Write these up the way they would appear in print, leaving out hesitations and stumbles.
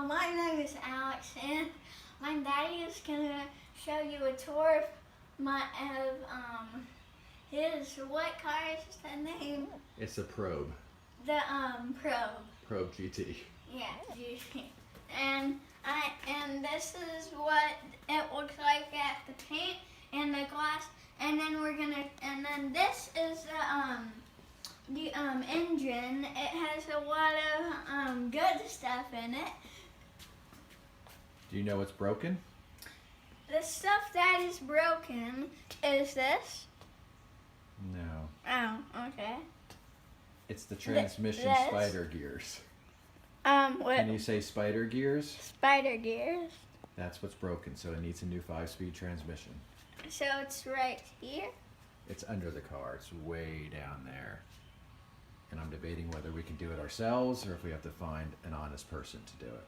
My name is Alex, and my daddy is gonna show you a tour of his, what car is the name? It's a Probe. The Probe. Probe GT. Yeah, GT. And this is what it looks like at the paint and the glass, and then this is the engine. It has a lot of good stuff in it. Do you know what's broken? The stuff that is broken is this. No. Oh, okay. It's the transmission this? spider gears. What? Can you say spider gears? Spider gears. That's what's broken, so it needs a new 5-speed transmission. So it's right here. It's under the car. It's way down there. And I'm debating whether we can do it ourselves or if we have to find an honest person to do it.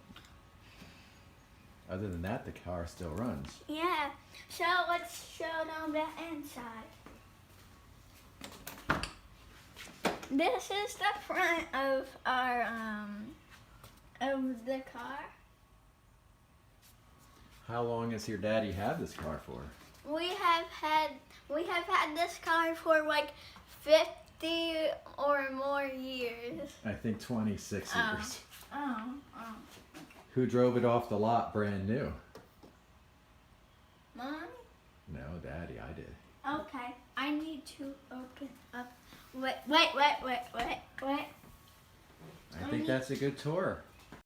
Other than that, the car still runs. Yeah. So let's show them the inside. This is the front of our of the car. How long has your daddy had this car for? We have had this car for like 50 or more years. I think 26 years. Oh. Who drove it off the lot brand new? Mommy? No, Daddy, I did. Okay, I need to open up. Wait. I think that's a good tour.